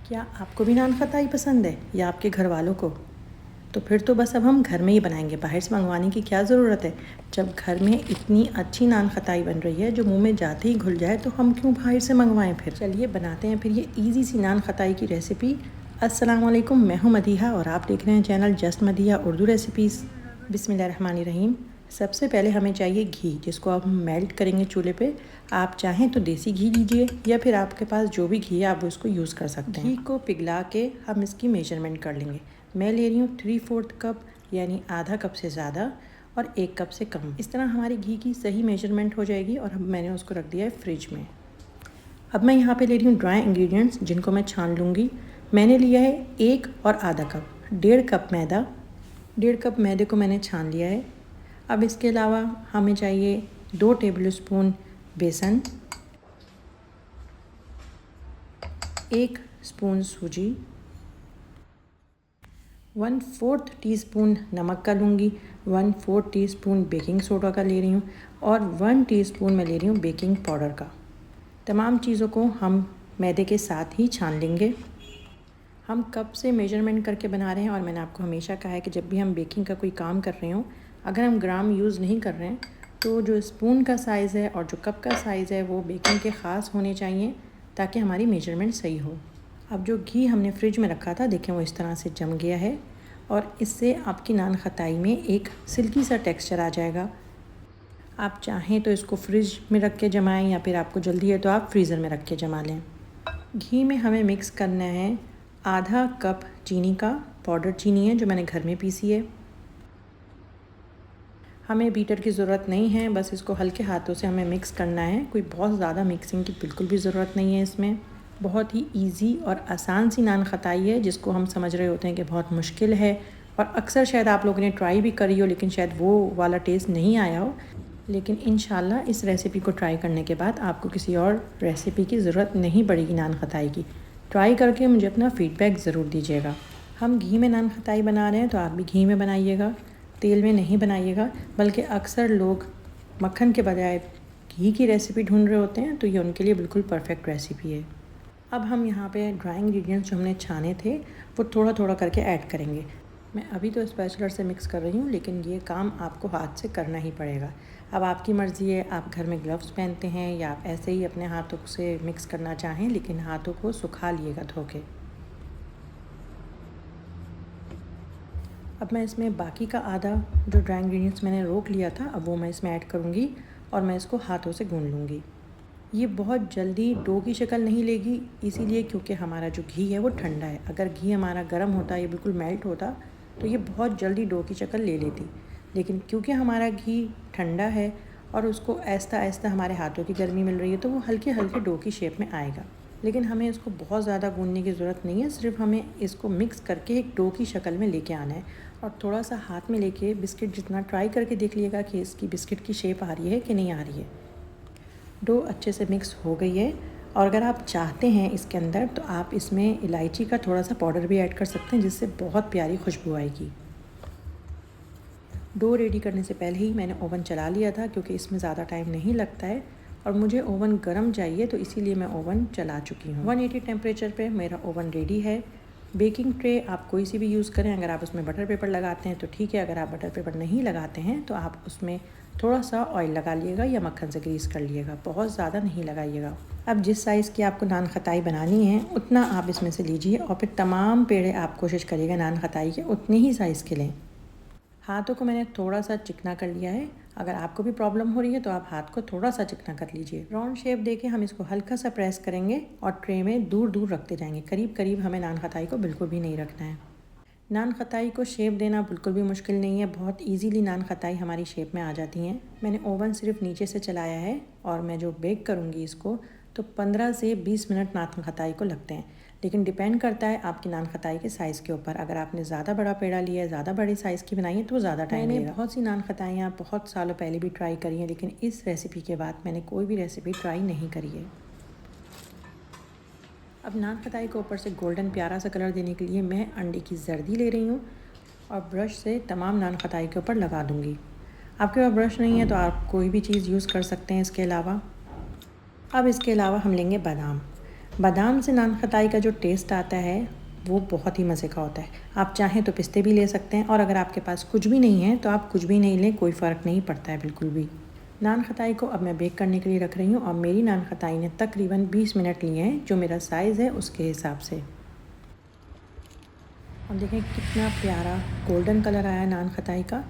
क्या आपको भी नान खताई पसंद है या आपके घर वालों को? तो फिर तो बस अब हम घर में ही बनाएंगे, बाहर से मंगवाने की क्या ज़रूरत है। जब घर में इतनी अच्छी नान खताई बन रही है जो मुंह में जाते ही घुल जाए, तो हम क्यों बाहर से मंगवाएं। फिर चलिए बनाते हैं फिर ये इजी सी नान खताई की रेसिपी। अस्सलाम वालेकुम, मैं हूँ मदीहा और आप देख रहे हैं channel just Madiha Urdu recipes. बिस्मिल्लाहिर्रहमानिर्रहीम। सबसे पहले हमें चाहिए घी, जिसको अब हम मेल्ट करेंगे चूल्हे पे। आप चाहें तो देसी घी लीजिए या फिर आपके पास जो भी घी है आप उसको यूज़ कर सकते हैं। घी को पिघला के हम इसकी मेजरमेंट कर लेंगे। मैं ले रही हूँ 3/4 कप, यानी आधा कप से ज़्यादा और 1 कप से कम। इस तरह हमारी घी की सही मेजरमेंट हो जाएगी और अब मैंने उसको रख दिया है फ्रिज में। अब मैं यहाँ पे ले रही हूँ ड्राई इंग्रेडिएंट्स, जिनको मैं छान लूँगी। मैंने लिया है 1 और आधा कप, 1.5 कप मैदा। 1.5 कप मैदे को मैंने छान लिया है। अब इसके अलावा हमें चाहिए 2 टेबलस्पून बेसन, 1 स्पून सूजी, 1/4 टीस्पून नमक का लूँगी, 1/4 टीस्पून बेकिंग सोडा का ले रही हूँ और 1 टीस्पून मैं ले रही हूँ बेकिंग पाउडर का। तमाम चीज़ों को हम मैदे के साथ ही छान लेंगे। हम कप से मेजरमेंट करके बना रहे हैं और मैंने आपको हमेशा कहा है कि जब भी हम बेकिंग का कोई काम कर रहे हों, अगर हम ग्राम यूज़ नहीं कर रहे हैं तो जो स्पून का साइज़ है और जो कप का साइज़ है वो बेकिंग के ख़ास होने चाहिए, ताकि हमारी मेजरमेंट सही हो। अब जो घी हमने फ्रिज में रखा था, देखें वो इस तरह से जम गया है और इससे आपकी नान खताई में एक सिल्की सा टेक्सचर आ जाएगा। आप चाहें तो इसको फ्रिज में रख के जमाएँ या फिर आपको जल्दी है तो आप फ्रीज़र में रख के जमा लें। घी में हमें मिक्स करना है आधा कप चीनी का, पाउडर चीनी है जो मैंने घर में पीसी है। हमें बीटर की ज़रूरत नहीं है, बस इसको हल्के हाथों से हमें मिक्स करना है। कोई बहुत ज़्यादा मिक्सिंग की बिल्कुल भी ज़रूरत नहीं है इसमें। बहुत ही इजी और आसान सी नान खताई है, जिसको हम समझ रहे होते हैं कि बहुत मुश्किल है और अक्सर शायद आप लोगों ने ट्राई भी करी हो, लेकिन शायद वो वाला टेस्ट नहीं आया हो। लेकिन इंशाल्लाह इस रेसिपी को ट्राई करने के बाद आपको किसी और रेसिपी की ज़रूरत नहीं पड़ेगी नान खताई की। ट्राई करके मुझे अपना फ़ीडबैक ज़रूर दीजिएगा। हम घी में नान खताई बना रहे हैं तो आप भी घी में बनाइएगा, तेल में नहीं बनाइएगा। बल्कि अक्सर लोग मक्खन के बजाय घी की रेसिपी ढूंढ रहे होते हैं, तो ये उनके लिए बिल्कुल परफेक्ट रेसिपी है। अब हम यहाँ पे ड्राई इंग्रेडिएंट्स जो हमने छाने थे वो थोड़ा थोड़ा करके ऐड करेंगे। मैं अभी तो स्पैचुलर से मिक्स कर रही हूँ, लेकिन ये काम आपको हाथ से करना ही पड़ेगा। अब आपकी मर्ज़ी है, आप घर में ग्लव्स पहनते हैं या आप ऐसे ही अपने हाथों से मिक्स करना चाहें, लेकिन हाथों को सुखा लिएगा धो के। अब मैं इसमें बाकी का आधा जो ड्राई इंग्रेडिएंट्स मैंने रोक लिया था, अब वो मैं इसमें ऐड करूँगी और मैं इसको हाथों से गूँध लूँगी। ये बहुत जल्दी डो की शक्ल नहीं लेगी, इसीलिए क्योंकि हमारा जो घी है वो ठंडा है। अगर घी हमारा गर्म होता, ये बिल्कुल मेल्ट होता, तो ये बहुत जल्दी डो की शक्ल ले लेती। लेकिन क्योंकि हमारा घी ठंडा है और उसको आहिस्ता आहिस्ता हमारे हाथों की गर्मी मिल रही है, तो वो हल्के हल्के डो की शेप में आएगा। लेकिन हमें इसको बहुत ज़्यादा गूँधने की ज़रूरत नहीं है, सिर्फ हमें इसको मिक्स करके एक डो की शक्ल में लेके आना है। और थोड़ा सा हाथ में लेके बिस्किट जितना ट्राई करके देख लीजिएगा कि इसकी बिस्किट की शेप आ रही है कि नहीं आ रही है। डो अच्छे से मिक्स हो गई है और अगर आप चाहते हैं इसके अंदर, तो आप इसमें इलायची का थोड़ा सा पाउडर भी ऐड कर सकते हैं, जिससे बहुत प्यारी खुशबू आएगी। डो रेडी करने से पहले ही मैंने ओवन चला लिया था, क्योंकि इसमें ज़्यादा टाइम नहीं लगता है और मुझे ओवन गर्म चाहिए, तो इसीलिए मैं ओवन चला चुकी हूँ। 180 टेम्परेचर पे मेरा ओवन रेडी है। बेकिंग ट्रे आप कोई सी भी यूज़ करें, अगर आप उसमें बटर पेपर लगाते हैं तो ठीक है, अगर आप बटर पेपर नहीं लगाते हैं तो आप उसमें थोड़ा सा ऑयल लगा लिएगा या मक्खन से ग्रीस कर लिएगा, बहुत ज़्यादा नहीं लगाइएगा। अब जिस साइज़ की आपको नान खताई बनानी है उतना आप इसमें से लीजिए और फिर तमाम पेड़े आप कोशिश करिएगा नान खताई के उतने ही साइज़ के लें। हाथों को मैंने थोड़ा सा चिकना कर लिया है। अगर आपको भी प्रॉब्लम हो रही है तो आप हाथ को थोड़ा सा चिकना कर लीजिए। राउंड शेप देके हम इसको हल्का सा प्रेस करेंगे और ट्रे में दूर दूर रखते जाएंगे। करीब करीब हमें नान खताई को बिल्कुल भी नहीं रखना है। नान खताई को शेप देना बिल्कुल भी मुश्किल नहीं है, बहुत इजीली नान खताई हमारी शेप में आ जाती हैं। मैंने ओवन सिर्फ नीचे से चलाया है और मैं जो बेक करूँगी इसको, तो 15 से 20 मिनट नान खताई को लगते हैं, लेकिन डिपेंड करता है आपकी नान खताई के साइज़ के ऊपर। अगर आपने ज़्यादा बड़ा पेड़ा लिया है, ज़्यादा बड़ी साइज़ की बनाई है, तो ज़्यादा टाइम लगेगा। बहुत सी नान खताइयाँ बहुत सालों पहले भी ट्राई करी हैं, लेकिन इस रेसिपी के बाद मैंने कोई भी रेसिपी ट्राई नहीं करी है। अब नान खताई को ऊपर से गोल्डन प्यारा सा कलर देने के लिए मैं अंडे की जर्दी ले रही हूँ और ब्रश से तमाम नान खताई के ऊपर लगा दूँगी। आपके पास ब्रश नहीं है तो आप कोई भी चीज़ यूज़ कर सकते हैं इसके अलावा। अब इसके अलावा हम लेंगे बादाम। बादाम से नान खताई का जो टेस्ट आता है वो बहुत ही मज़े का होता है। आप चाहें तो पिस्ते भी ले सकते हैं, और अगर आपके पास कुछ भी नहीं है तो आप कुछ भी नहीं लें, कोई फ़र्क नहीं पड़ता है बिल्कुल भी। नान खताई को अब मैं बेक करने के लिए रख रही हूँ, और मेरी नान खताई ने तकरीबन 20 मिनट लिए हैं, जो मेरा साइज़ है उसके हिसाब से। और देखें कितना प्यारा गोल्डन कलर आया नान खताई का,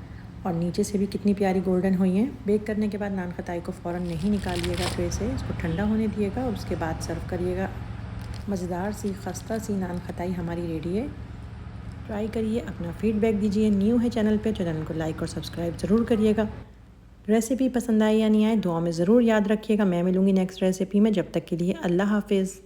और नीचे से भी कितनी प्यारी गोल्डन हुई है। बेक करने के बाद नान खताई को फ़ौरन नहीं निकालिएगा ट्रे से, इसको ठंडा होने दिएगा और उसके बाद सर्व करिएगा। मज़ेदार सी खस्ता सी नान खताई हमारी रेडी है। ट्राई करिए, अपना फ़ीडबैक दीजिए। न्यू है चैनल पे, चैनल को लाइक और सब्सक्राइब ज़रूर करिएगा। रेसिपी पसंद आई या नहीं आए, दुआ में ज़रूर याद रखिएगा। मैं मिलूँगी नेक्स्ट रेसिपी में। जब तक के लिए अल्लाह हाफ़िज़।